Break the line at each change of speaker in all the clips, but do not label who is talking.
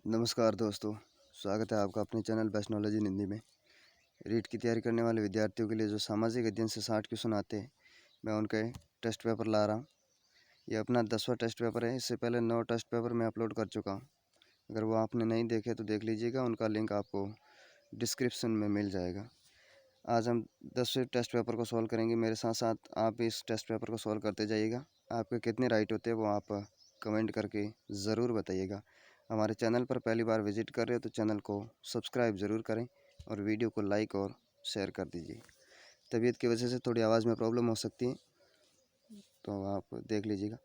नमस्कार दोस्तों, स्वागत है आपका अपने channel best knowledge in Hindi में। रीट की तैयारी करने वाले विद्यार्थियों के लिए जो सामाजिक अध्ययन से 60 क्वेश्चन आते हैं, मैं उनके टेस्ट पेपर ला रहा हूँ। ये अपना 10वां टेस्ट पेपर है। इससे पहले 9 टेस्ट पेपर मैं अपलोड कर चुका हूँ। अगर वो आपने नहीं देखे तो देख लीजिएगा, उनका लिंक आपको डिस्क्रिप्शन में मिल जाएगा। आज हम 10वें टेस्ट पेपर को सॉल्व करेंगे। मेरे साथ साथ आप इस टेस्ट पेपर को सॉल्व करते जाइएगा। आपके कितने राइट होते हैं वो आप कमेंट करके ज़रूर बताइएगा। हमारे चैनल पर पहली बार विजिट कर रहे हो तो चैनल को सब्सक्राइब ज़रूर करें और वीडियो को लाइक और शेयर कर दीजिए। तबीयत की वजह से थोड़ी आवाज़ में प्रॉब्लम हो सकती है, तो आप देख लीजिएगा।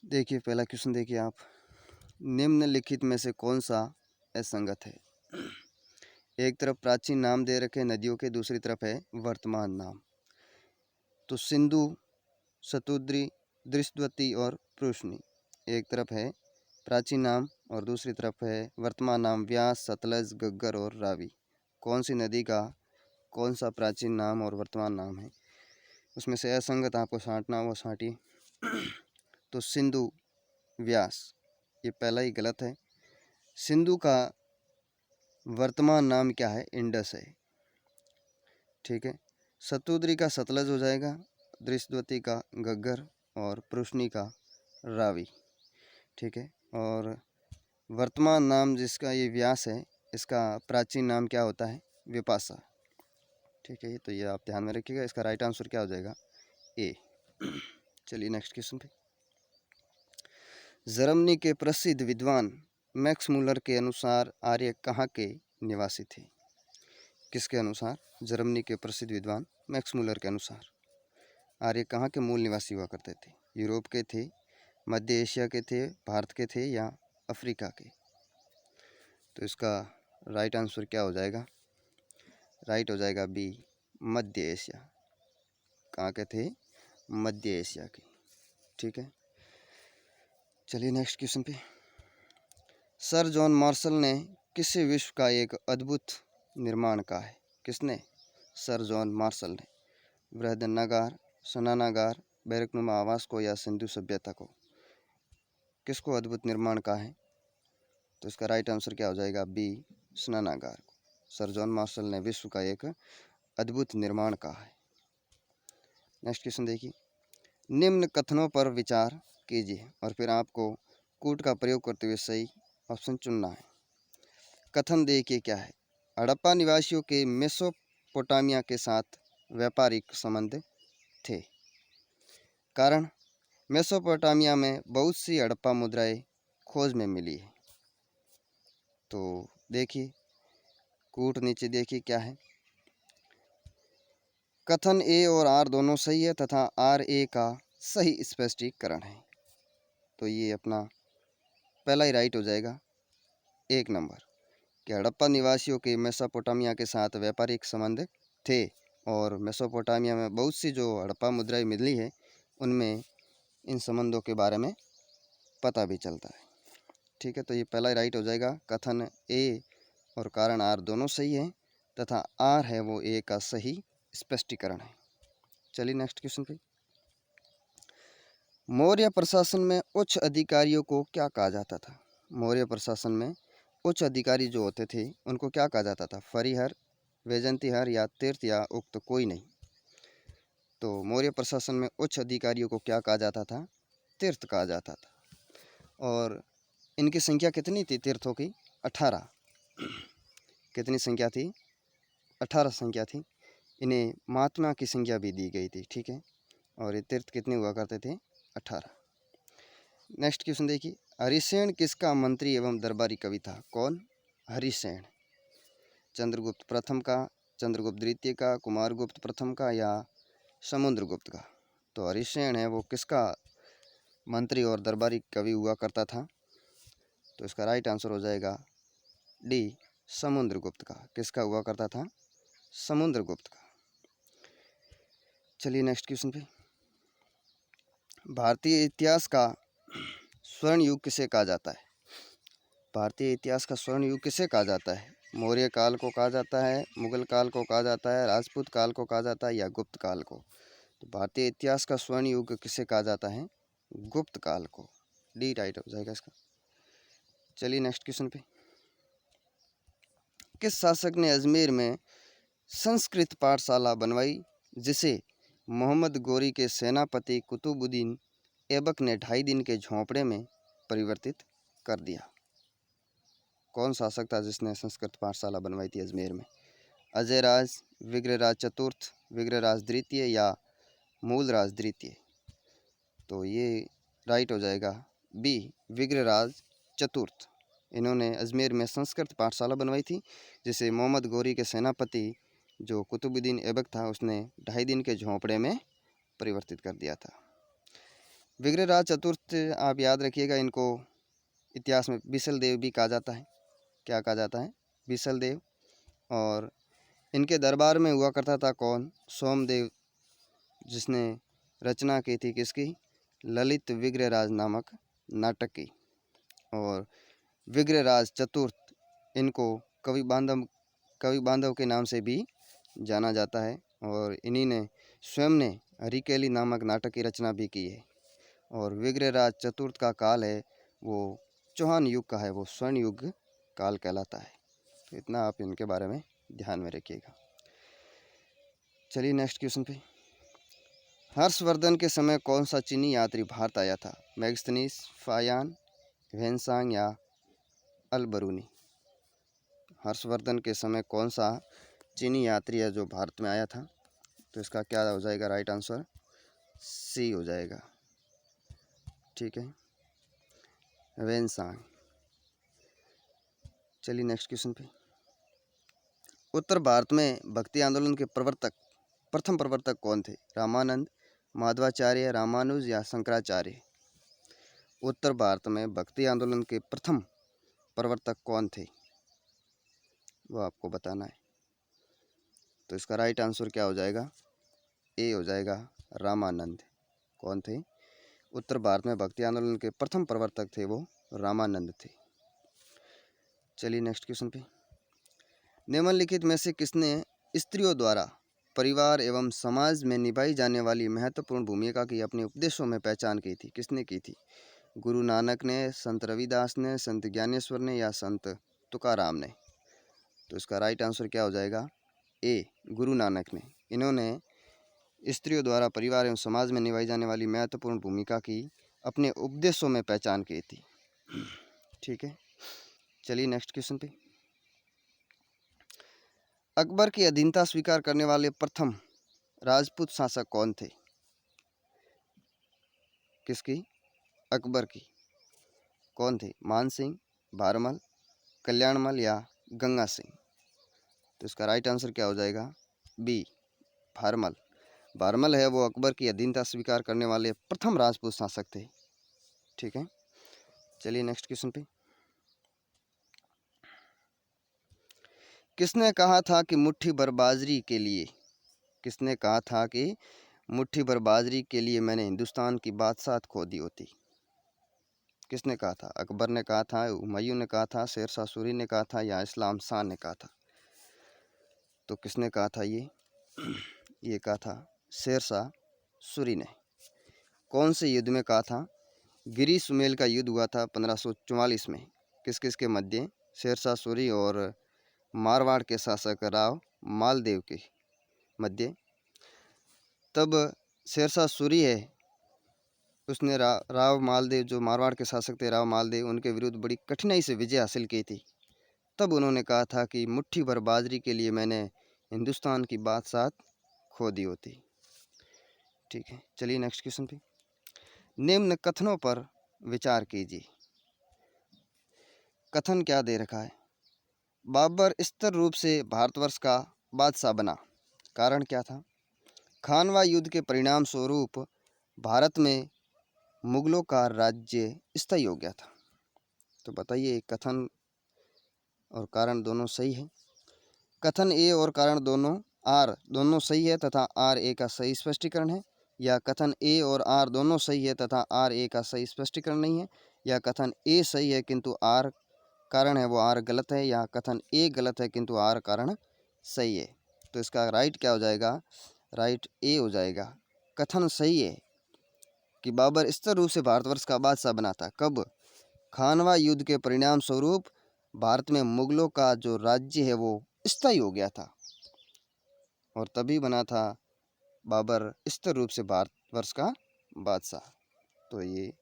देखिए पहला क्वेश्चन देखिए आप, निम्नलिखित में से कौन सा असंगत है? एक तरफ प्राचीन नाम दे रखे नदियों के, दूसरी तरफ है वर्तमान नाम। तो सिंधु, शतुद्री, दृष्टवती और पृशनी। एक तरफ है प्राचीन नाम और दूसरी तरफ है वर्तमान नाम व्यास, सतलज, घग्गर और रावी। कौन सी नदी का कौन सा प्राचीन नाम और वर्तमान नाम है? उसमें से असंगत आपको छांटना वो छांटिए। तो सिंधु, व्यास, ये पहला ही गलत है। सिंधु का वर्तमान नाम क्या है? इंडस है, ठीक है। शतुद्री का सतलज हो जाएगा, दृष्टवती का घग्गर और पृशनी का रावी, ठीक है। और वर्तमान नाम जिसका ये व्यास है, इसका प्राचीन नाम क्या होता है? विपाशा, ठीक है। तो ये आप ध्यान में रखिएगा। इसका राइट आंसर क्या हो जाएगा? ए। चलिए नेक्स्ट क्वेश्चन पे। जर्मनी के प्रसिद्ध विद्वान मैक्स मूलर के अनुसार आर्य कहाँ के निवासी थे? किसके अनुसार? जर्मनी के प्रसिद्ध विद्वान मैक्स मूलर के अनुसार आर्य कहाँ के मूल निवासी हुआ करते थे? यूरोप के थे, मध्य एशिया के थे, भारत के थे या अफ्रीका के? तो इसका राइट आंसर क्या हो जाएगा? राइट हो जाएगा बी, मध्य एशिया। कहाँ के थे? मध्य एशिया के, ठीक है। चलिए नेक्स्ट क्वेश्चन पे। सर जॉन मार्शल ने किस विश्व का एक अद्भुत निर्माण कहा है? किसने? सर जॉन मार्शल ने। बृहदन्नागार, स्नानागार, बैरकनुमा आवास को या सिंधु सभ्यता को? किसको अद्भुत निर्माण कहा है? तो इसका राइट आंसर क्या हो जाएगा? बी, स्नानागार को। सर जॉन मार्शल ने विश्व का एक अद्भुत निर्माण कहा है। नेक्स्ट क्वेश्चन देखिए। निम्न कथनों पर विचार कीजिए और फिर आपको कूट का प्रयोग करते हुए सही ऑप्शन चुनना है। कथन देखिए क्या है? हड़प्पा निवासियों के मेसोपोटामिया के साथ व्यापारिक संबंध थे। कारण, मेसोपोटामिया में बहुत सी हड़प्पा मुद्राएं खोज में मिली है। तो देखिए कूट नीचे देखिए क्या है। कथन ए और आर दोनों सही है तथा आर ए का सही स्पष्टीकरण है। तो ये अपना पहला ही राइट हो जाएगा, 1 नंबर, कि हड़प्पा निवासियों के मेसोपोटामिया के साथ व्यापारिक संबंध थे और मेसोपोटामिया में बहुत सी जो हड़प्पा मुद्राएं मिली है उनमें इन संबंधों के बारे में पता भी चलता है, ठीक है। तो ये पहला ही राइट हो जाएगा। कथन ए और कारण आर दोनों सही हैं तथा आर है वो ए का सही स्पष्टीकरण है। चलिए नेक्स्ट क्वेश्चन पे। मौर्य प्रशासन में उच्च अधिकारियों को क्या कहा जाता था? मौर्य प्रशासन में उच्च अधिकारी जो होते थे उनको क्या कहा जाता था? फरिहर, वैजंतीहर या तीर्थ या उक्त कोई नहीं? तो मौर्य प्रशासन में उच्च अधिकारियों को क्या कहा जाता था? तीर्थ कहा जाता था। और इनकी संख्या कितनी थी तीर्थों की? 18। कितनी संख्या थी? 18 संख्या थी। इन्हें महात्मा की संख्या भी दी गई थी, ठीक है। और ये तीर्थ कितने हुआ करते थे? 18। नेक्स्ट क्वेश्चन देखिए। हरिसेन किसका मंत्री एवं दरबारी कवि था? कौन? हरिसेन। चंद्रगुप्त प्रथम का, चंद्रगुप्त द्वितीय का, कुमारगुप्त प्रथम का या समुद्रगुप्त का? तो हरिसेन है वो किसका मंत्री और दरबारी कवि हुआ करता था? तो इसका राइट आंसर हो जाएगा डी, समुद्रगुप्त का। किसका हुआ करता था? समुद्रगुप्त का। चलिए नेक्स्ट क्वेश्चन पे। भारतीय इतिहास का स्वर्ण युग किसे कहा जाता है? भारतीय इतिहास का स्वर्ण युग किसे कहा जाता है? मौर्य काल को कहा जाता है, मुगल काल को कहा जाता है, राजपूत काल को कहा जाता है या गुप्त काल को? तो भारतीय इतिहास का स्वर्ण युग किसे कहा जाता है? गुप्त काल को। डी राइट हो जाएगा इसका। चलिए नेक्स्ट क्वेश्चन पे। किस शासक ने अजमेर में संस्कृत पाठशाला बनवाई जिसे मोहम्मद गोरी के सेनापति कुतुबुद्दीन ऐबक ने 2.5 दिन के झोंपड़े में परिवर्तित कर दिया? कौन शासक था जिसने संस्कृत पाठशाला बनवाई थी अजमेर में? अजयराज, विग्रहराज चतुर्थ, विग्रहराज द्वितीय या मूलराज द्वितीय? तो ये राइट हो जाएगा बी, विग्रहराज चतुर्थ। इन्होंने अजमेर में संस्कृत पाठशाला बनवाई थी जिसे मोहम्मद गोरी के सेनापति जो कुतुबुद्दीन ऐबक था उसने 2.5 दिन के झोंपड़े में परिवर्तित कर दिया था। विग्रहराज चतुर्थ आप याद रखिएगा, इनको इतिहास में बिसल देव भी कहा जाता है। क्या कहा जाता है? बिसल देव। और इनके दरबार में हुआ करता था कौन? सोमदेव, जिसने रचना की थी किसकी? ललित विग्रहराज नामक नाटक की। और विग्रहराज चतुर्थ इनको कवि बांधव के नाम से भी जाना जाता है और इन्हीं ने स्वयं ने हरिकेली नामक नाटक की रचना भी की है। और विग्रहराज चतुर्थ का काल है वो चौहान युग का है, वो स्वर्ण युग काल कहलाता है। तो इतना आप इनके बारे में ध्यान में रखिएगा। चलिए नेक्स्ट क्वेश्चन पे। हर्षवर्धन के समय कौन सा चीनी यात्री भारत आया था? मैगस्थनीज, फायान, ह्वेनसांग या अल-बरूनी? हर्षवर्धन के समय कौन सा चीनी यात्री है जो भारत में आया था? तो इसका क्या हो जाएगा? राइट आंसर सी हो जाएगा। ठीक है, ह्वेनसांग। चलिए नेक्स्ट क्वेश्चन पे। उत्तर भारत में भक्ति आंदोलन के प्रथम प्रवर्तक कौन थे? रामानंद, माधवाचार्य, रामानुज या शंकराचार्य? उत्तर भारत में भक्ति आंदोलन के प्रथम प्रवर्तक कौन थे वो आपको बताना है। तो इसका राइट आंसर क्या हो जाएगा? ए हो जाएगा, रामानंद। कौन थे? उत्तर भारत में भक्ति आंदोलन के प्रथम प्रवर्तक थे वो रामानंद थे। चलिए नेक्स्ट क्वेश्चन पे। निम्नलिखित में से किसने स्त्रियों द्वारा परिवार एवं समाज में निभाई जाने वाली महत्वपूर्ण भूमिका की अपने उपदेशों में पहचान की थी? किसने की थी? गुरु नानक ने, संत रविदास ने, संत ज्ञानेश्वर ने या संत तुकाराम ने? तो इसका राइट आंसर क्या हो जाएगा? ए, गुरु नानक ने। इन्होंने स्त्रियों द्वारा परिवार एवं समाज में निभाई जाने वाली महत्वपूर्ण भूमिका की अपने उपदेशों में पहचान की थी। ठीक है, चलिए नेक्स्ट क्वेश्चन पे। अकबर की अधीनता स्वीकार करने वाले प्रथम राजपूत शासक कौन थे? किसकी? अकबर की। कौन थे? मान सिंह, भारमल, कल्याणमल या गंगा सिंह? तो इसका राइट आंसर क्या हो जाएगा? बी, भारमल। भारमल है वो अकबर की अधीनता स्वीकार करने वाले प्रथम राजपूत शासक थे। ठीक है, चलिए नेक्स्ट क्वेश्चन पे। किसने कहा था कि मुट्ठी भर बाजरी के लिए किसने कहा था कि मुट्ठी भर बाजरी के लिए मैंने हिंदुस्तान की बादशाहत खो दी होती? किसने कहा था? अकबर ने कहा था, हुमायूं ने कहा था, शेरशाह सूरी ने कहा था या इस्लाम शाह ने कहा था? तो किसने कहा था ये कहा था शेरशाह सूरी ने। कौन से युद्ध में कहा था? गिरी सुमेल का युद्ध हुआ था 1544 में। किस किस के मध्य? शेरशाह सूरी और मारवाड़ के शासक राव मालदेव के मध्य। तब शेरशाह सूरी है उसने राव मालदेव, जो मारवाड़ के शासक थे राव मालदेव, उनके विरुद्ध बड़ी कठिनाई से विजय हासिल की थी। तब उन्होंने कहा था कि मुट्ठी भर बाजरी के लिए मैंने हिंदुस्तान की बादशाहत खो दी होती। ठीक है, चलिए नेक्स्ट क्वेश्चन पे। निम्न कथनों पर विचार कीजिए। कथन क्या दे रखा है? बाबर स्थिर रूप से भारतवर्ष का बादशाह बना, कारण क्या था? खानवा युद्ध के परिणाम स्वरूप भारत में मुगलों का राज्य स्थायी हो गया था। तो बताइए, कथन और कारण दोनों सही है? कथन ए और कारण दोनों सही है तथा आर ए का सही स्पष्टीकरण है, या कथन ए और आर दोनों सही है तथा आर ए का सही स्पष्टीकरण नहीं है, या कथन ए सही है किंतु आर कारण है वो आर गलत है, या कथन ए गलत है किंतु आर कारण सही है? तो इसका राइट क्या हो जाएगा? राइट ए हो जाएगा। कथन सही है कि बाबर स्थिर रूप से भारतवर्ष का बादशाह बना था। कब? खानवा युद्ध के परिणाम स्वरूप भारत में मुगलों का जो राज्य है वो स्थायी हो गया था और तभी बना था बाबर स्थिर रूप से भारतवर्ष का बादशाह। तो ये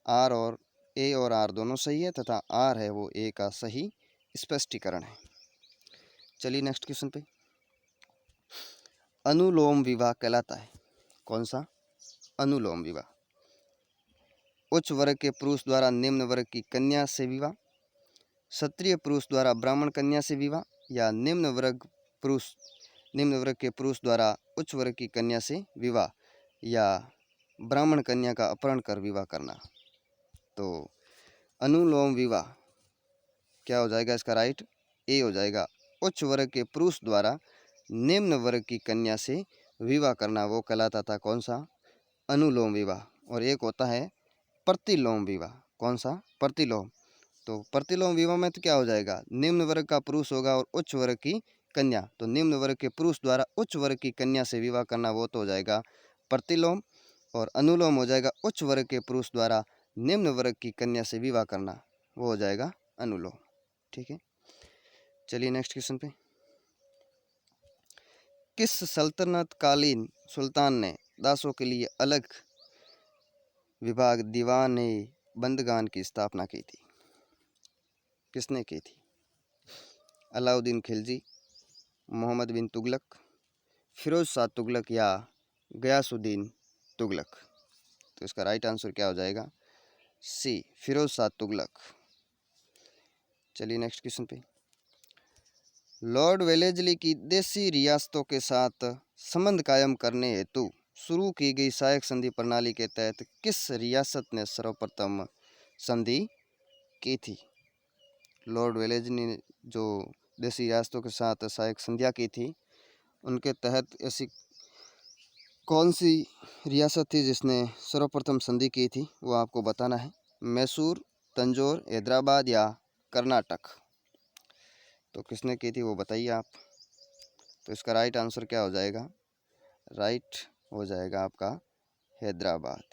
आर और ए और आर दोनों सही है तथा आर है वो ए का सही स्पष्टीकरण है। चलिए नेक्स्ट क्वेश्चन पे। अनुलोम विवाह कहलाता है कौन सा? अनुलोम विवाह। उच्च वर्ग के पुरुष द्वारा निम्न वर्ग की कन्या से विवाह, क्षत्रिय पुरुष द्वारा ब्राह्मण कन्या से विवाह, या निम्न वर्ग के पुरुष द्वारा उच्च वर्ग की कन्या से विवाह, या ब्राह्मण कन्या का अपहरण कर विवाह करना। तो अनुलोम विवाह क्या हो जाएगा इसका राइट? ए हो जाएगा। उच्च वर्ग के पुरुष द्वारा निम्न वर्ग की कन्या से विवाह करना वो कहलाता था कौन सा? अनुलोम विवाह। और एक होता है प्रतिलोम विवाह। कौन सा? प्रतिलोम। तो प्रतिलोम विवाह में तो क्या हो जाएगा? निम्न वर्ग का पुरुष होगा और उच्च वर्ग की कन्या, तो निम्न वर्ग के पुरुष द्वारा उच्च वर्ग की कन्या से विवाह करना वो तो हो जाएगा प्रतिलोम, और अनुलोम हो जाएगा उच्च वर्ग के पुरुष द्वारा निम्न वर्ग की कन्या से विवाह करना, वो हो जाएगा अनुलोम। ठीक है, चलिए नेक्स्ट क्वेश्चन पे। किस सल्तनत कालीन सुल्तान ने दासों के लिए अलग विभाग दीवान बंदगान की स्थापना की थी? किसने की थी? अलाउद्दीन खिलजी, मोहम्मद बिन तुगलक, फिरोज शाह तुगलक, या गयासुद्दीन तुगलक? तो इसका राइट आंसर क्या हो जाएगा? सी, फिरोज शाह तुगलक। चलिए नेक्स्ट क्वेश्चन पे। लॉर्ड वेलेस्ली की देशी रियासतों के साथ संबंध कायम करने हेतु शुरू की गई सहायक संधि प्रणाली के तहत किस रियासत ने सर्वप्रथम संधि की थी? लॉर्ड वेलेस्ली ने जो देशी रियासतों के साथ सहायक संधियाँ की थी, उनके तहत ऐसी कौन सी रियासत थी जिसने सर्वप्रथम संधि की थी, वो आपको बताना है। मैसूर, तंजौर, हैदराबाद, या कर्नाटक? तो किसने की थी वो बताइए आप। तो इसका राइट आंसर क्या हो जाएगा? राइट हो जाएगा आपका हैदराबाद।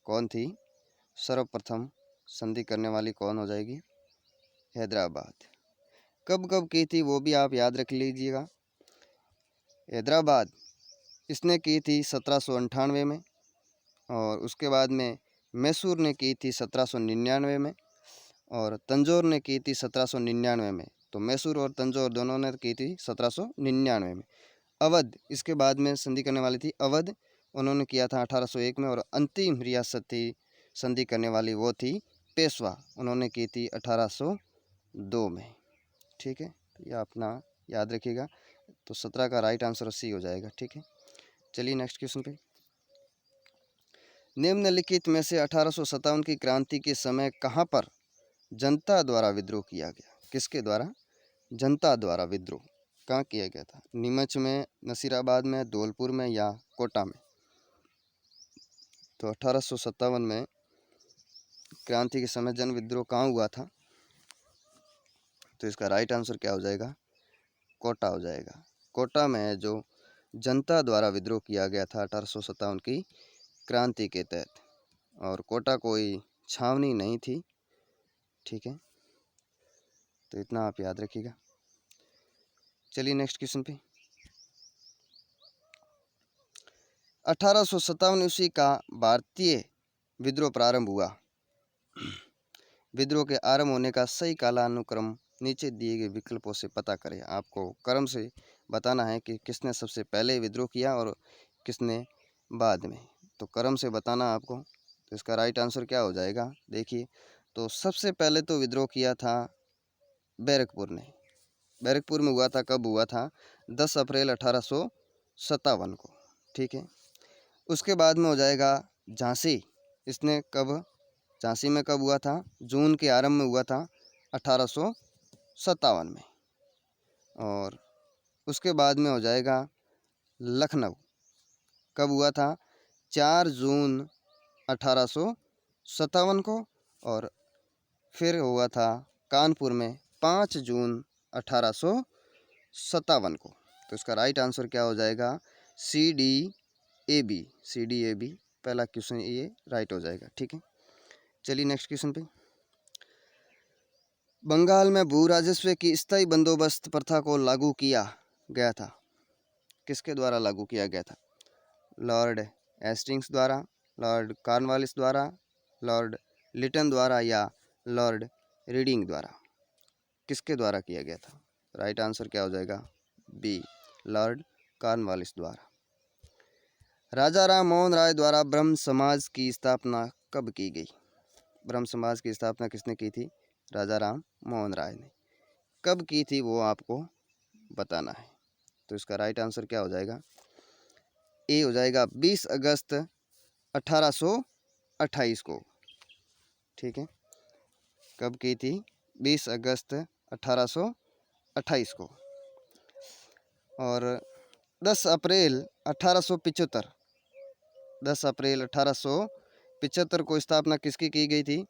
कौन थी सर्वप्रथम संधि करने वाली? कौन हो जाएगी? हैदराबाद। कब कब की थी वो भी आप याद रख लीजिएगा। हैदराबाद इसने की थी 1798 में, और उसके बाद में मैसूर ने की थी 1799 में, और तंजौर ने की थी 1799 में। तो मैसूर और तंजौर दोनों ने की थी 1799 में। अवध इसके बाद में संधि करने वाली थी अवध, उन्होंने किया था 1801 में। और अंतिम रियासत थी संधि करने वाली वो थी पेशवा, उन्होंने की थी 1802 में। ठीक है, ये अपना याद रखिएगा। तो 17 का राइट आंसर सी हो जाएगा। ठीक है, चलिए नेक्स्ट क्वेश्चन पे। निम्नलिखित में से 1857 की क्रांति के समय कहाँ पर जनता द्वारा विद्रोह किया गया? किसके द्वारा? जनता द्वारा विद्रोह कहाँ किया गया था? नीमच में, नसीराबाद में, धौलपुर में, या कोटा में? तो 1857 में क्रांति के समय जन विद्रोह कहाँ हुआ था? तो इसका राइट आंसर क्या हो जाएगा? कोटा हो जाएगा। कोटा में जो जनता द्वारा विद्रोह किया गया था 1857 की क्रांति के तहत, और कोटा कोई छावनी नहीं थी। ठीक है, तो इतना आप याद रखिएगा। चलिए नेक्स्ट क्वेश्चन पे। 1857 ईस्वी का भारतीय विद्रोह प्रारंभ हुआ। विद्रोह के आरंभ होने का सही कालानुक्रम नीचे दिए गए विकल्पों से पता करें। आपको क्रम से बताना है कि किसने सबसे पहले विद्रोह किया और किसने बाद में। तो क्रम से बताना आपको। तो इसका राइट आंसर क्या हो जाएगा? देखिए, तो सबसे पहले तो विद्रोह किया था बैरकपुर ने। बैरकपुर में हुआ था। कब हुआ था? 10 अप्रैल 1857 को। ठीक है, उसके बाद में हो जाएगा झांसी। इसने कब? झांसी में कब हुआ था? जून के आरंभ में हुआ था 1857 में। और उसके बाद में हो जाएगा लखनऊ। कब हुआ था? 4 जून 1857 को। और फिर हुआ था कानपुर में 5 जून 1857 को। तो इसका राइट आंसर क्या हो जाएगा? CD AB। पहला क्वेश्चन ये राइट हो जाएगा। ठीक है, चलिए नेक्स्ट क्वेश्चन पे। बंगाल में भू राजस्व की स्थायी बंदोबस्त प्रथा को लागू किया गया था, किसके द्वारा लागू किया गया था? लॉर्ड हेस्टिंग्स द्वारा, लॉर्ड कॉर्नवालिस द्वारा, लॉर्ड लिटन द्वारा या लॉर्ड रीडिंग द्वारा? किसके द्वारा किया गया था? राइट आंसर क्या हो जाएगा? बी, लॉर्ड कॉर्नवालिस द्वारा। राजा राम मोहन राय द्वारा ब्रह्म समाज की स्थापना कब की गई? ब्रह्म समाज की स्थापना किसने की थी? राजा राम मोहन राय ने। कब की थी वो आपको बताना है। तो इसका राइट आंसर क्या हो जाएगा? ए हो जाएगा 20 अगस्त 1828 को। ठीक है, कब की थी? 20 अगस्त 1828 को। और 10 अप्रैल 1875, 10 अप्रैल 1875 को स्थापना किसकी की गई थी?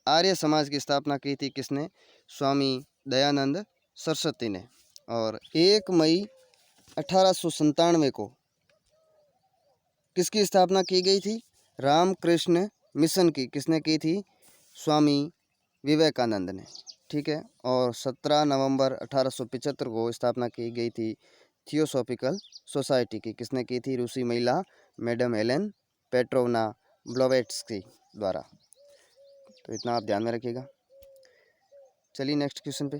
आर्य समाज की स्थापना की थी किसने? स्वामी दयानंद सरस्वती ने। और 1 मई 1897 को किसकी स्थापना की गई थी? रामकृष्ण मिशन की। किसने की थी? स्वामी विवेकानंद ने। ठीक है, और 17 नवंबर 1875 को स्थापना की गई थी थियोसॉफिकल सोसाइटी की। किसने की थी? रूसी महिला मैडम हेलेन पेट्रोवना ब्लोवेट्स्की द्वारा। तो इतना आप ध्यान में रखिएगा। चलिए नेक्स्ट क्वेश्चन पे।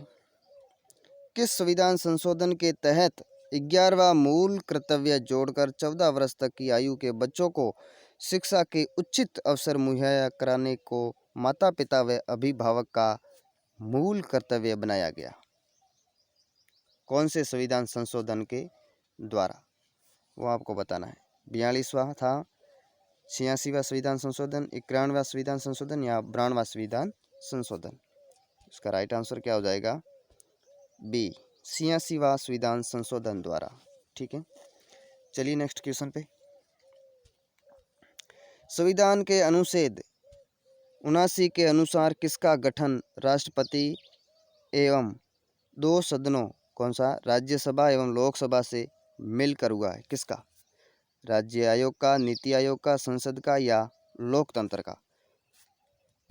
किस संविधान संशोधन के तहत 11वां मूल कर्तव्य जोड़कर 14 वर्ष तक की आयु के बच्चों को शिक्षा के उचित अवसर मुहैया कराने को माता पिता व अभिभावक का मूल कर्तव्य बनाया गया? कौन से संविधान संशोधन के द्वारा? वो आपको बताना है। 42वां था, 86वां संविधान संशोधन, 91वां संविधान संशोधन या 92वां संविधान संशोधन? इसका राइट आंसर क्या हो जाएगा? बी, 86वां संविधान संशोधन द्वारा। ठीक है, चलिए नेक्स्ट क्वेश्चन पे। संविधान के अनुच्छेद 79 के अनुसार किसका गठन राष्ट्रपति एवं 2 सदनों, कौन सा? राज्यसभा एवं लोकसभा से मिलकर हुआ है? किसका? राज्य आयोग का, नीति आयोग का, संसद का या लोकतंत्र का?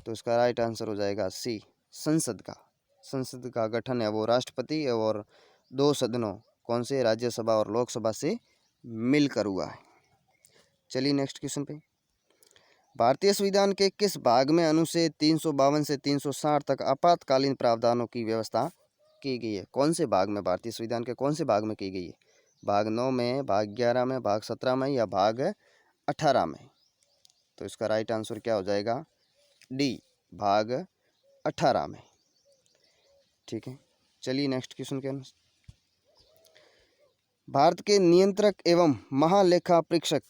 तो इसका राइट आंसर हो जाएगा सी, संसद का। संसद का गठन है वो राष्ट्रपति और 2 सदनों, कौन से? राज्यसभा और लोकसभा से मिलकर हुआ है। चलिए नेक्स्ट क्वेश्चन पे। भारतीय संविधान के किस भाग में अनुच्छेद 352 से 360 तक आपातकालीन प्रावधानों की व्यवस्था की गई है? कौन से भाग में? भारतीय संविधान के कौन से भाग में की गई है? भाग 9 में, भाग 11 में, भाग 17 में या भाग 18 में? तो इसका राइट आंसर क्या हो जाएगा? डी, भाग 18 में। ठीक है, चलिए नेक्स्ट क्वेश्चन के अनुसार। भारत के नियंत्रक एवं महालेखा परीक्षक,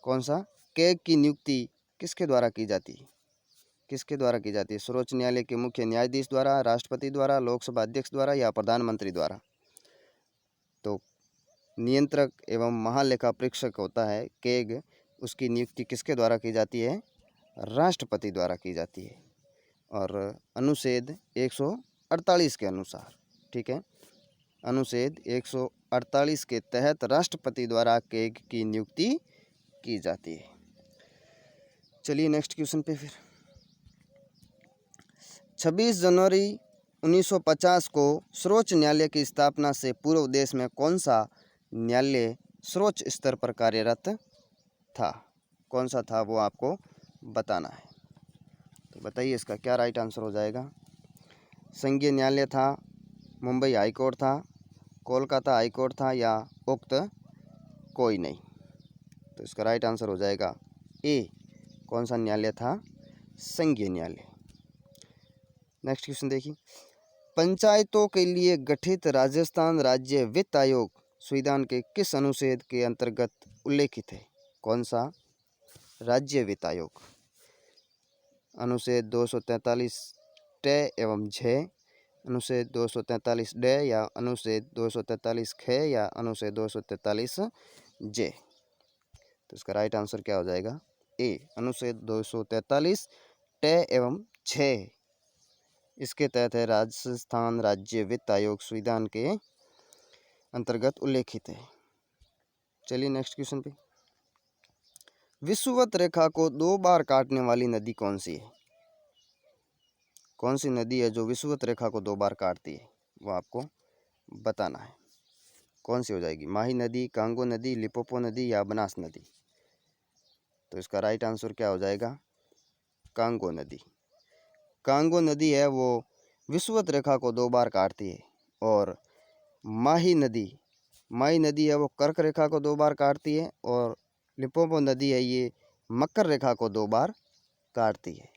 कौन सा? कैग की नियुक्ति किसके द्वारा की जाती है? किसके द्वारा की जाती है? सर्वोच्च न्यायालय के मुख्य न्यायाधीश द्वारा, राष्ट्रपति द्वारा, लोकसभा अध्यक्ष द्वारा या प्रधानमंत्री द्वारा? तो नियंत्रक एवं महालेखा परीक्षक होता है कैग, उसकी नियुक्ति किसके द्वारा की जाती है? राष्ट्रपति द्वारा की जाती है। और अनुच्छेद 148 के अनुसार, ठीक है, अनुच्छेद 148 के तहत राष्ट्रपति द्वारा कैग की नियुक्ति की जाती है। चलिए नेक्स्ट क्वेश्चन पे फिर। 26 जनवरी 1950 को सर्वोच्च न्यायालय की स्थापना से पूर्व देश में कौन सा न्यायालय सर्वोच्च स्तर पर कार्यरत था? कौन सा था वो आपको बताना है। तो बताइए इसका क्या राइट आंसर हो जाएगा? संघीय न्यायालय था, मुंबई हाई कोर्ट था, कोलकाता हाई कोर्ट था या उक्त कोई नहीं? तो इसका राइट आंसर हो जाएगा ए, कौन सा न्यायालय था? संघीय न्यायालय। नेक्स्ट क्वेश्चन देखिए। पंचायतों के लिए गठित राजस्थान राज्य वित्त आयोग संविधान के किस अनुच्छेद के अंतर्गत उल्लेखित है? कौन सा? राज्य वित्त आयोग। अनुच्छेद 243 ट एवं झ, अनुच्छेद 243 ड या अनुच्छेद 243 ख या अनुच्छेद 243 जे? तो इसका राइट आंसर क्या हो जाएगा? ए, अनुच्छेद 243 ट एवं झ, इसके तहत है राजस्थान राज्य वित्त आयोग संविधान के अंतर्गत उल्लेखित है। चलिए नेक्स्ट क्वेश्चन पे। विषुवत रेखा को 2 बार काटने वाली नदी कौन सी है? कौन सी नदी है जो विषुवत रेखा को 2 बार काटती है, वो आपको बताना है। कौन सी हो जाएगी? माही नदी, कांगो नदी, लिपोपो नदी या बनास नदी? तो इसका राइट आंसर क्या हो जाएगा? कांगो नदी। कांगो नदी है वो विषुवत रेखा को 2 बार काटती है। और माही नदी है वो कर्क रेखा को 2 बार काटती है। और लिपोपो नदी है ये मकर रेखा को 2 बार काटती है।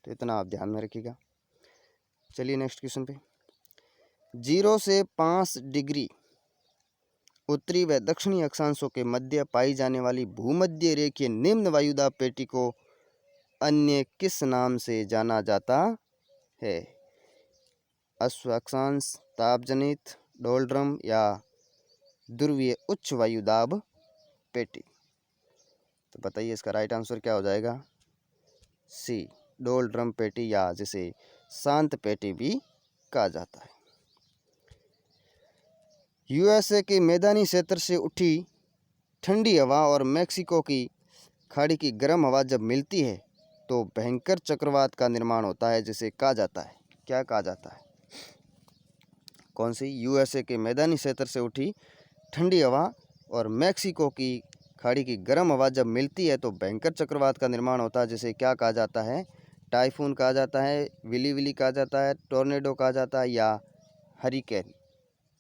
तो इतना आप ध्यान में रखिएगा। चलिए नेक्स्ट क्वेश्चन पे। 0 से 5 डिग्री उत्तरी व दक्षिणी अक्षांशों के मध्य पाई जाने वाली भूमध्य रेखीय निम्न वायुदाब पेटी को अन्य किस नाम से जाना जाता है? अश्व अक्षांश, तापजनित, डोलड्रम या ध्रुवीय उच्च वायुदाब पेटी? तो बताइए इसका राइट आंसर क्या हो जाएगा? सी, डोलड्रम पेटी या जिसे शांत पेटी भी कहा जाता है। यूएसए के मैदानी क्षेत्र से उठी ठंडी हवा और मैक्सिको की खाड़ी की गर्म हवा जब मिलती है तो भयंकर चक्रवात का निर्माण होता है, जिसे कहा जाता है, क्या कहा जाता है? कौन सी? यूएसए के मैदानी क्षेत्र से उठी ठंडी हवा और मैक्सिको की खाड़ी की गर्म हवा जब मिलती है तो भयंकर चक्रवात का निर्माण होता है, जिसे क्या कहा जाता है? टाइफून कहा जाता है, विली विली कहा जाता है, टोर्नेडो कहा जाता है या हरिकेन?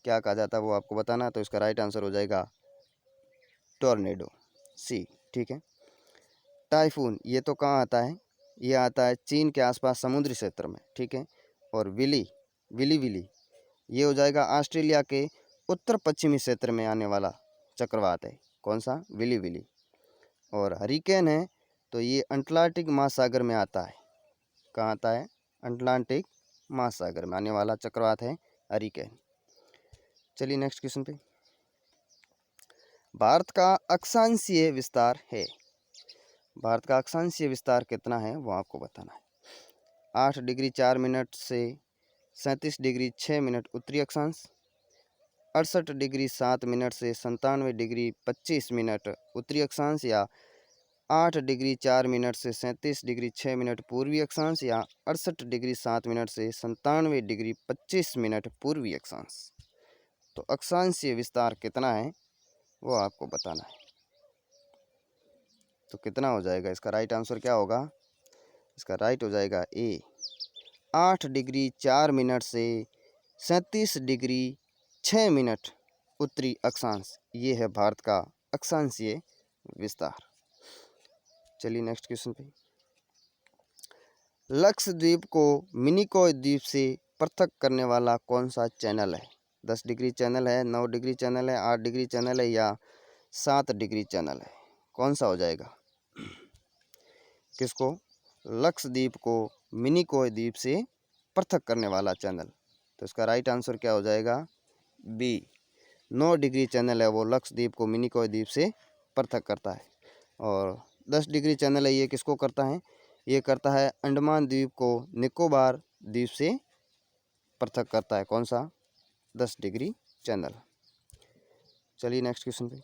क्या कहा जाता है वो आपको बताना है। तो इसका राइट आंसर हो जाएगा टोर्नेडो, सी। ठीक है। टाइफून ये तो कहाँ आता है? ये आता है चीन के आसपास समुद्री क्षेत्र में। ठीक है। और विली विली ये हो जाएगा ऑस्ट्रेलिया के उत्तर पश्चिमी क्षेत्र में आने वाला चक्रवात है। कौन सा? Willie Willie. और हरिकेन है तो ये अटलांटिक महासागर में आता है। कहाँ आता है? अटलांटिक महासागर में आने वाला चक्रवात है हरिकेन। चलिए नेक्स्ट क्वेश्चन पे। भारत का अक्षांशीय विस्तार है। भारत का अक्षांशीय विस्तार कितना है वो आपको बताना है। 8 डिग्री 4 मिनट से 37 डिग्री 6 मिनट उत्तरी अक्षांश, 68 डिग्री 7 मिनट से 97 डिग्री 25 मिनट उत्तरी अक्षांश, या 8 डिग्री 4 मिनट से 37 डिग्री 6 मिनट पूर्वी अक्षांश, या 68 डिग्री 7 मिनट से 97 डिग्री 25 मिनट पूर्वी अक्षांश? तो अक्षांशीय विस्तार कितना है वो आपको बताना है। तो कितना हो जाएगा? इसका राइट आंसर क्या होगा? इसका राइट हो जाएगा ए, 8 डिग्री 4 मिनट से 37 डिग्री 6 मिनट उत्तरी अक्षांश। ये है भारत का अक्षांशीय विस्तार। चलिए नेक्स्ट क्वेश्चन पे। लक्षद्वीप को मिनिकॉय द्वीप से पृथक करने वाला कौन सा चैनल है? 10 डिग्री चैनल है, 9 डिग्री चैनल है, 8 डिग्री चैनल है या 7 डिग्री चैनल है? कौन सा हो जाएगा? किसको? लक्षद्वीप को मिनिकॉय द्वीप से पृथक करने वाला चैनल। तो इसका राइट आंसर क्या हो जाएगा? बी, 9 डिग्री चैनल है वो लक्षद्वीप को मिनिकॉय द्वीप से पृथक करता है। और 10 डिग्री चैनल है ये किसको करता है? ये करता है अंडमान द्वीप को निकोबार द्वीप से पृथक करता है। कौन सा? 10 डिग्री चैनल। चलिए नेक्स्ट क्वेश्चन पे।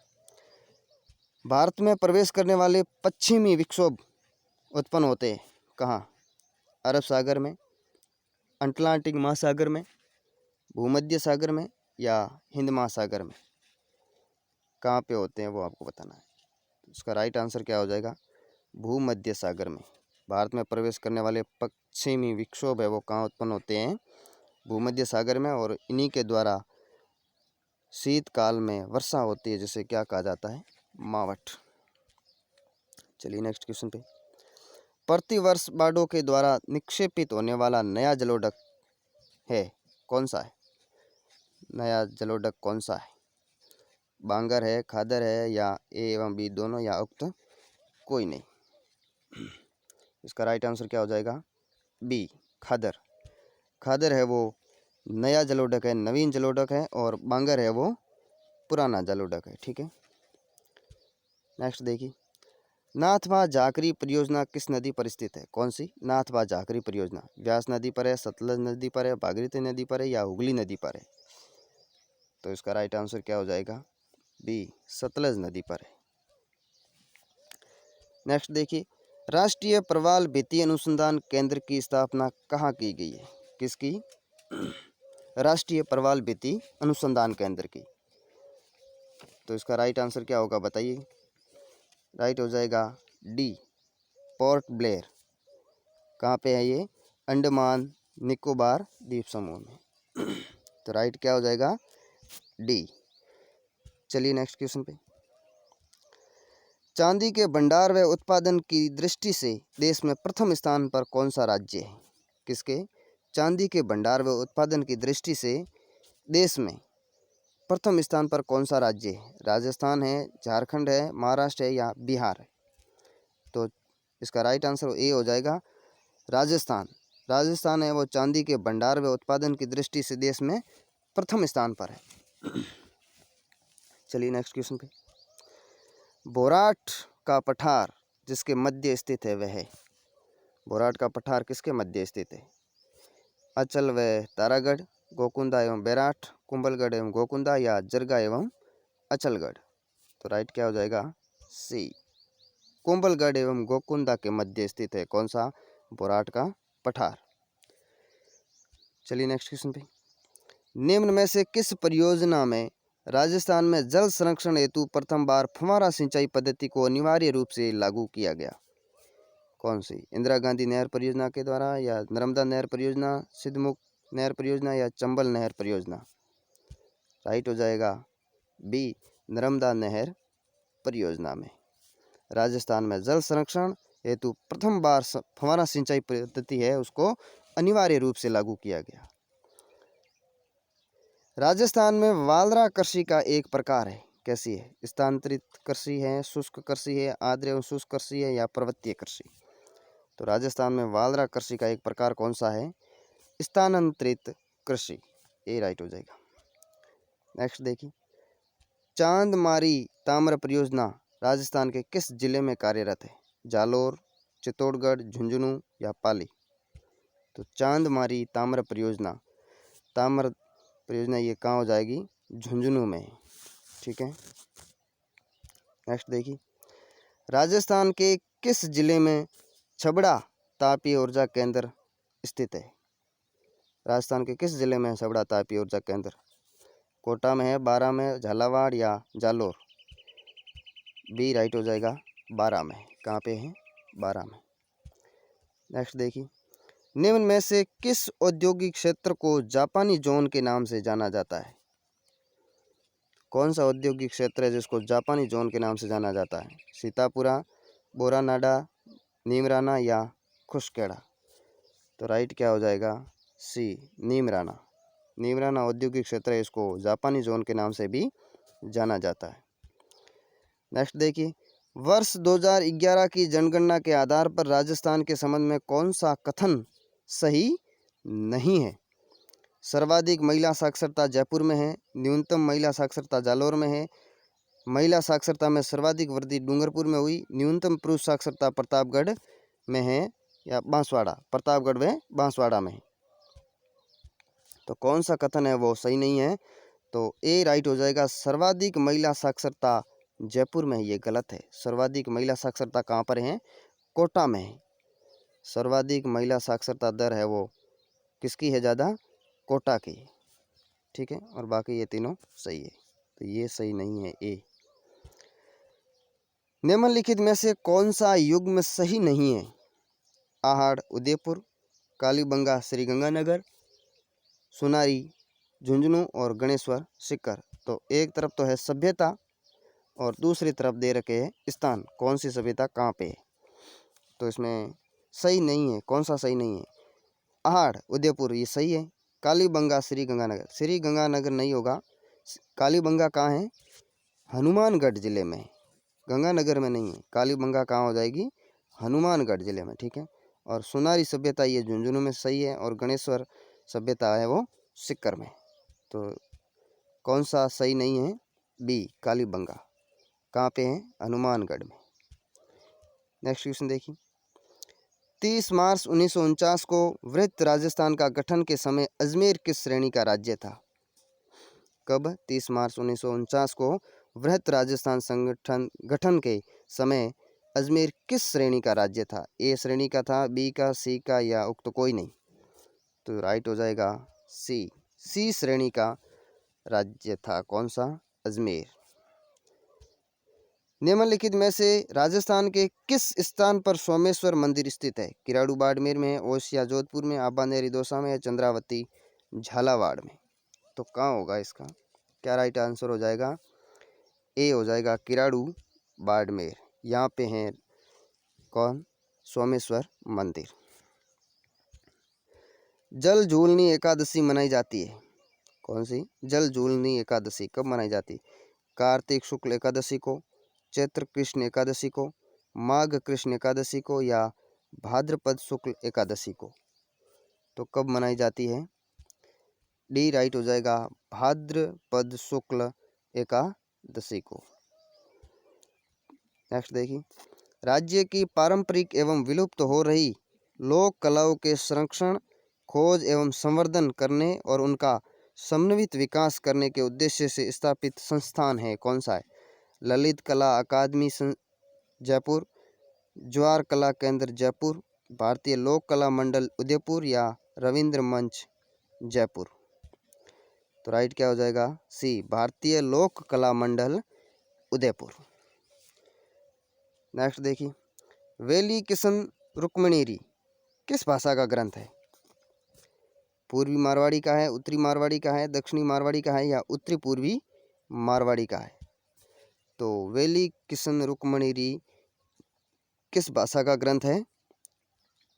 भारत में प्रवेश करने वाले पश्चिमी विक्षोभ उत्पन्न होते हैं कहाँ? अरब सागर में, अटलांटिक महासागर में, भूमध्य सागर में या हिंद महासागर में? कहाँ पे होते हैं वो आपको बताना है। इसका राइट आंसर क्या हो जाएगा? भूमध्य सागर में। भारत में प्रवेश करने वाले पश्चिमी विक्षोभ है वो कहाँ उत्पन्न होते हैं? भूमध्य सागर में। और इन्हीं के द्वारा शीतकाल में वर्षा होती है, जिसे क्या कहा जाता है? मावठ। चलिए नेक्स्ट क्वेश्चन पे। प्रतिवर्ष बाड़ों के द्वारा निक्षेपित होने वाला नया जलोढ़क है कौन सा है? नया जलोढ़क कौन सा है? बांगर है, खादर है या ए एवं बी दोनों या उक्त कोई नहीं? इसका राइट आंसर क्या हो जाएगा? बी, खादर। खादर है वो नया जलोढ़क है, नवीन जलोढ़क है। और बांगर है वो पुराना जलोढ़क है। ठीक है। नेक्स्ट देखिए। नाथपा झाकरी परियोजना किस नदी पर स्थित है? कौन सी? नाथपा झाकरी परियोजना व्यास नदी पर है, सतलज नदी पर है, भागीरथी नदी पर है या हुगली नदी पर है? तो इसका राइट आंसर क्या हो जाएगा? बी, सतलज नदी पर है। नेक्स्ट देखिए। राष्ट्रीय प्रवाल भित्ति अनुसंधान केंद्र की स्थापना कहाँ की गई है? किसकी? राष्ट्रीय प्रवाल भित्ति अनुसंधान केंद्र की। तो इसका राइट आंसर क्या होगा बताइए। राइट हो जाएगा डी, पोर्ट ब्लेयर। कहाँ पे है ये? अंडमान निकोबार द्वीप समूह में। तो राइट क्या हो जाएगा? डी। चलिए नेक्स्ट क्वेश्चन पे। चांदी के भंडार व उत्पादन की दृष्टि से देश में प्रथम स्थान पर कौन सा राज्य है? किसके? चांदी के भंडार व उत्पादन की दृष्टि से देश में प्रथम स्थान पर कौन सा राज्य है? राजस्थान है, झारखंड है, महाराष्ट्र है या बिहार है? तो इसका राइट आंसर ए हो जाएगा राजस्थान। राजस्थान है वो चांदी के भंडार व उत्पादन की दृष्टि से देश में प्रथम स्थान पर है। चलिए नेक्स्ट क्वेश्चन पे। बोराट का पठार जिसके मध्य स्थित है वह है? बोराट का पठार किसके मध्य स्थित है? अचल व तारागढ़, गोकुंदा एवं बैराठ, कुंभलगढ़ एवं गोकुंदा या जरगा एवं अचलगढ़? तो राइट क्या हो जाएगा? सी, कुंभलगढ़ एवं गोकुंदा के मध्य स्थित है कौन सा? बोराट का पठार। चलिए नेक्स्ट क्वेश्चन पे। निम्न में से किस परियोजना में राजस्थान में जल संरक्षण हेतु प्रथम बार फव्वारा सिंचाई पद्धति को अनिवार्य रूप से लागू किया गया? कौन सी? इंदिरा गांधी नहर परियोजना के द्वारा या नर्मदा नहर परियोजना, सिद्धमुख नहर परियोजना या चंबल नहर परियोजना? राइट हो जाएगा बी, नर्मदा नहर परियोजना में राजस्थान में जल संरक्षण हेतु प्रथम बार फव्वारा सिंचाई पद्धति है उसको अनिवार्य रूप से लागू किया गया। राजस्थान में वालरा कृषि का एक प्रकार है, कैसी है? स्थानांतरित कृषि है, शुष्क कृषि है, आर्द्र एवं शुष्क कृषि है या पर्वतीय कृषि? तो राजस्थान में वालरा कृषि का एक प्रकार कौन सा है? स्थानांतरित कृषि। ये राइट हो जाएगा। नेक्स्ट देखिए। चांदमारी ताम्र परियोजना राजस्थान के किस जिले में कार्यरत है? जालोर, चित्तौड़गढ़, झुंझुनू या पाली? तो चांदमारी ताम्र परियोजना ये कहाँ हो जाएगी? झुंझुनू में। ठीक है। नेक्स्ट देखिए। राजस्थान के किस जिले में छबड़ा तापीय ऊर्जा केंद्र स्थित है? राजस्थान के किस जिले में है छबड़ा तापीय ऊर्जा केंद्र? कोटा में है, बारा में, झालावाड़ या जालोर? बी राइट हो जाएगा, बारा में। कहाँ पे है? बारा में। नेक्स्ट देखिए। निम्न में से किस औद्योगिक क्षेत्र को जापानी जोन के नाम से जाना जाता है? कौन सा औद्योगिक क्षेत्र है जिसको जापानी जोन के नाम से जाना जाता है? सीतापुरा, बोरानाडा, नीमराना या खुशखेड़ा? तो राइट क्या हो जाएगा? सी, नीमराना। नीमराना औद्योगिक क्षेत्र है, इसको जापानी जोन के नाम से भी जाना जाता है। नेक्स्ट देखिए। वर्ष 2011 की जनगणना के आधार पर राजस्थान के संबंध में कौन सा कथन सही नहीं है? सर्वाधिक महिला साक्षरता जयपुर में है, न्यूनतम महिला साक्षरता जालोर में है, महिला साक्षरता में सर्वाधिक वृद्धि डूंगरपुर में हुई, न्यूनतम पुरुष साक्षरता प्रतापगढ़ में है या बांसवाड़ा, प्रतापगढ़ व बांसवाड़ा में है? तो कौन सा कथन है वो सही नहीं है? तो ए राइट हो जाएगा, सर्वाधिक महिला साक्षरता जयपुर में है, ये गलत है। सर्वाधिक महिला साक्षरता कहाँ पर है? कोटा में है। सर्वाधिक महिला साक्षरता दर है वो किसकी है ज़्यादा? कोटा की। ठीक है, और बाकी ये तीनों सही है, तो ये सही नहीं है ए। निम्नलिखित में से कौन सा युग्म सही नहीं है? आहड़ उदयपुर, कालीबंगा श्रीगंगानगर, सुनारी झुंझुनू और गणेश्वर सीकर? तो एक तरफ तो है सभ्यता और दूसरी तरफ दे रखे है स्थान। कौन सी सभ्यता कहाँ पे है? तो इसमें सही नहीं है। कौन सा सही नहीं है? आहड़ उदयपुर ये सही है। कालीबंगा श्रीगंगानगर नहीं होगा। कालीबंगा कहाँ है? हनुमानगढ़ जिले में, गंगानगर में नहीं है। कालीबंगा कहाँ हो जाएगी? हनुमानगढ़ जिले में। ठीक है, और सुनारी सभ्यता ये झुंझुनू में सही है, और गणेश्वर सभ्यता है वो सीकर में। तो कौन सा सही नहीं है? बी, कालीबंगा। कहाँ पे है? हनुमानगढ़ में। नेक्स्ट क्वेश्चन देखिए। 30 मार्च 1949 को वृहत राजस्थान का गठन के समय अजमेर किस श्रेणी का राज्य था? कब? 30 मार्च 1949 को वृहत राजस्थान संगठन गठन के समय अजमेर किस श्रेणी का राज्य था? ए श्रेणी का था, बी का, सी का या उक्त कोई नहीं? तो राइट हो जाएगा सी श्रेणी का राज्य था। कौन सा? अजमेर। निम्नलिखित में से राजस्थान के किस स्थान पर सोमेश्वर मंदिर स्थित है? किराड़ू बाड़मेर में, ओसिया जोधपुर में, आबानेरी दौसा में या चंद्रावती झालावाड़ में? तो कहाँ होगा इसका? क्या राइट आंसर हो जाएगा? ए हो जाएगा किराड़ू बाड़मेर। यहाँ पे है कौन? सोमेश्वर मंदिर। जल झूलनी एकादशी मनाई जाती है। कौन सी? जल झूलनी एकादशी कब मनाई जाती है? कार्तिक शुक्ल एकादशी को, चैत्र कृष्ण एकादशी को, माघ कृष्ण एकादशी को या भाद्रपद शुक्ल एकादशी को? तो कब मनाई जाती है? डी राइट हो जाएगा, भाद्रपद शुक्ल एकादशी को। नेक्स्ट देखिए, राज्य की पारंपरिक एवं विलुप्त हो रही लोक कलाओं के संरक्षण, खोज एवं संवर्धन करने और उनका समन्वित विकास करने के उद्देश्य से स्थापित संस्थान है। कौन सा है? ललित कला अकादमी जयपुर, ज्वार कला केंद्र जयपुर, भारतीय लोक कला मंडल उदयपुर या रविंद्र मंच जयपुर? तो राइट क्या हो जाएगा? सी, भारतीय लोक कला मंडल उदयपुर। नेक्स्ट देखिए, वेली किशन रुक्मिणीरी किस भाषा का ग्रंथ है? पूर्वी मारवाड़ी का है, उत्तरी मारवाड़ी का है, दक्षिणी मारवाड़ी का है या उत्तरी पूर्वी मारवाड़ी का है? तो वेली किशन रुक्मिणीरी किस भाषा का ग्रंथ है?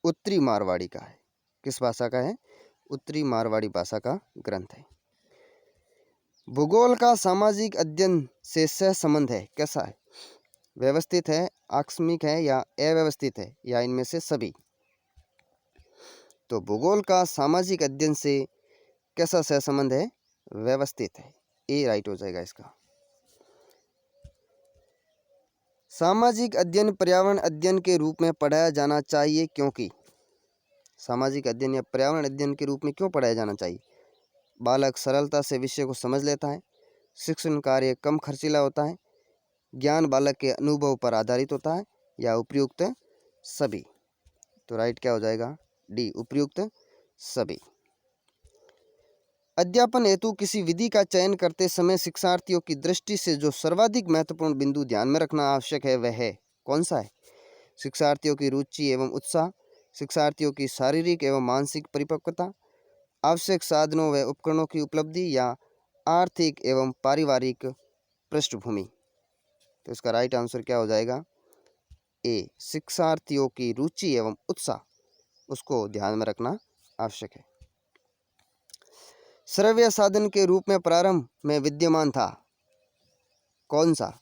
उत्तरी मारवाड़ी का है। किस भाषा का है? उत्तरी मारवाड़ी भाषा का ग्रंथ है। भूगोल का सामाजिक अध्ययन से सह संबंध है। कैसा है? व्यवस्थित है, आकस्मिक है या अव्यवस्थित है या इनमें से सभी? तो भूगोल का सामाजिक अध्ययन से कैसा सह संबंध है? व्यवस्थित है। ए राइट हो जाएगा इसका। सामाजिक अध्ययन पर्यावरण अध्ययन के रूप में पढ़ाया जाना चाहिए क्योंकि? सामाजिक अध्ययन या पर्यावरण अध्ययन के रूप में क्यों पढ़ाया जाना चाहिए? बालक सरलता से विषय को समझ लेता है, शिक्षण कार्य कम खर्चीला होता है, ज्ञान बालक के अनुभव पर आधारित होता है या उपयुक्त सभी? तो राइट क्या हो जाएगा? डी, उपयुक्त सभी। अध्यापन हेतु किसी विधि का चयन करते समय शिक्षार्थियों की दृष्टि से जो सर्वाधिक महत्वपूर्ण बिंदु ध्यान में रखना आवश्यक है वह है? कौन सा है? शिक्षार्थियों की रुचि एवं उत्साह, शिक्षार्थियों की शारीरिक एवं मानसिक परिपक्वता, आवश्यक साधनों व उपकरणों की उपलब्धि या आर्थिक एवं पारिवारिक पृष्ठभूमि? तो इसका राइट आंसर क्या हो जाएगा? ए, शिक्षार्थियों की रुचि एवं उत्साह, उसको ध्यान में रखना आवश्यक है। श्रव्य साधन के रूप में प्रारंभ में विद्यमान था। कौन सा?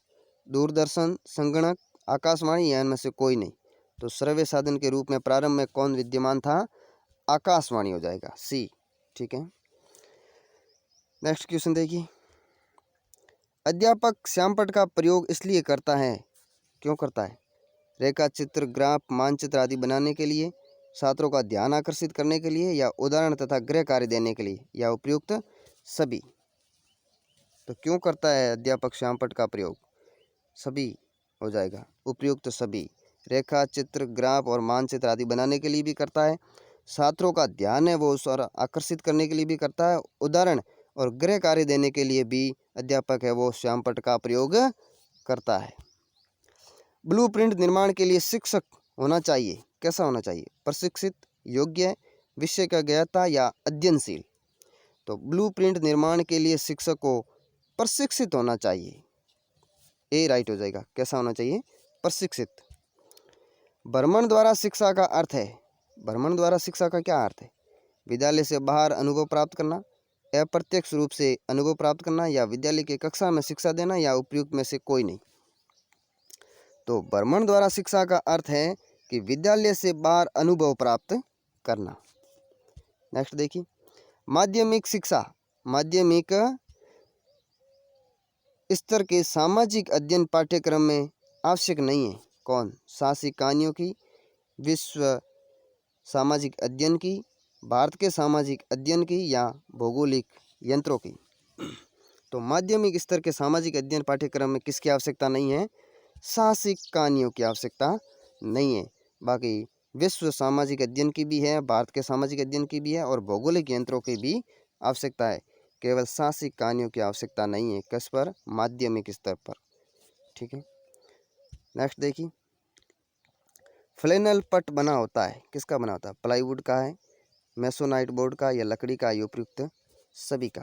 दूरदर्शन, संगणक, आकाशवाणी या इनमें से कोई नहीं? तो श्रव्य साधन के रूप में प्रारंभ में कौन विद्यमान था? आकाशवाणी हो जाएगा, सी। ठीक है। नेक्स्ट क्वेश्चन देखिए, अध्यापक श्यामपट्ट का प्रयोग इसलिए करता है, क्यों करता है? रेखा चित्र, ग्राफ, मानचित्र आदि बनाने के लिए, छात्रों का ध्यान आकर्षित करने के लिए या उदाहरण तथा गृह कार्य देने के लिए या उपयुक्त सभी? तो क्यों करता है अध्यापक श्यामपट्ट का प्रयोग? सभी हो जाएगा, उपयुक्त सभी। रेखा चित्र, ग्राफ और मानचित्र आदि बनाने के लिए भी करता है, छात्रों का ध्यान है वो उस और आकर्षित करने के लिए भी करता है, उदाहरण और गृह कार्य देने के लिए भी अध्यापक है वो श्यामपट्ट का प्रयोग करता है। ब्लूप्रिंट निर्माण के लिए शिक्षक होना चाहिए, कैसा होना चाहिए? प्रशिक्षित, योग्य, विषय का ज्ञाता या अध्ययनशील? तो ब्लूप्रिंट निर्माण के लिए शिक्षक को प्रशिक्षित होना चाहिए। ए राइट हो जाएगा। कैसा होना चाहिए? प्रशिक्षित। भ्रमण द्वारा शिक्षा का अर्थ है, भ्रमण द्वारा शिक्षा का क्या अर्थ है? विद्यालय से बाहर अनुभव प्राप्त करना, अप्रत्यक्ष रूप से अनुभव प्राप्त करना या विद्यालय की कक्षा में शिक्षा देना या उपयुक्त में से कोई नहीं? तो भ्रमण द्वारा शिक्षा का अर्थ है कि विद्यालय से बाहर अनुभव प्राप्त करना। नेक्स्ट देखिए, माध्यमिक शिक्षा, माध्यमिक स्तर के सामाजिक अध्ययन पाठ्यक्रम में आवश्यक नहीं है। कौन? साहसिक कहानियों की, विश्व सामाजिक अध्ययन की, भारत के सामाजिक अध्ययन की या भौगोलिक यंत्रों की? तो माध्यमिक स्तर के सामाजिक अध्ययन पाठ्यक्रम में किसकी आवश्यकता नहीं है? साहसिक कहानियों की आवश्यकता नहीं है। बाकी विश्व सामाजिक अध्ययन की भी है, भारत के सामाजिक अध्ययन की भी है और भौगोलिक यंत्रों की भी आवश्यकता है। केवल साहसिक कहानियों की आवश्यकता नहीं है। किस पर? माध्यमिक स्तर पर। ठीक है, नेक्स्ट देखिए, फ्लेनल पट बना होता है, किसका बना होता है? प्लाईवुड का है, मेसोनाइट बोर्ड का या लकड़ी का, या उपयुक्त सभी का।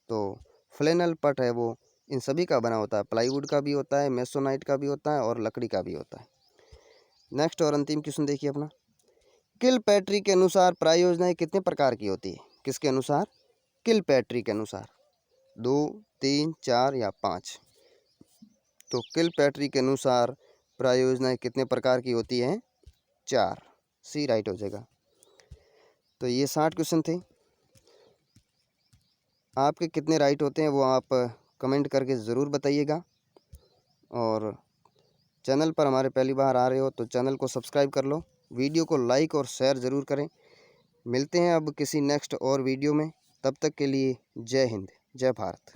तो फ्लेनल पट है वो इन सभी का बना होता है, प्लाईवुड का भी होता है, मेसोनाइट का भी होता है और लकड़ी का भी होता है। नेक्स्ट और अंतिम क्वेश्चन देखिए अपना, किलपैट्री के अनुसार प्रायोजनाएं कितने प्रकार की होती है? किसके अनुसार? किलपैट्री के अनुसार, 2, 3, 4 या 5। तो किलपैट्री के अनुसार प्रायोजनाएं कितने प्रकार की होती हैं? 4। सी राइट हो जाएगा। तो ये 60 क्वेश्चन थे। आपके कितने राइट होते हैं वो आप कमेंट करके ज़रूर बताइएगा। और चैनल पर हमारे पहली बार आ रहे हो तो चैनल को सब्सक्राइब कर लो, वीडियो को लाइक और शेयर ज़रूर करें। मिलते हैं अब किसी नेक्स्ट और वीडियो में, तब तक के लिए जय हिंद, जय भारत।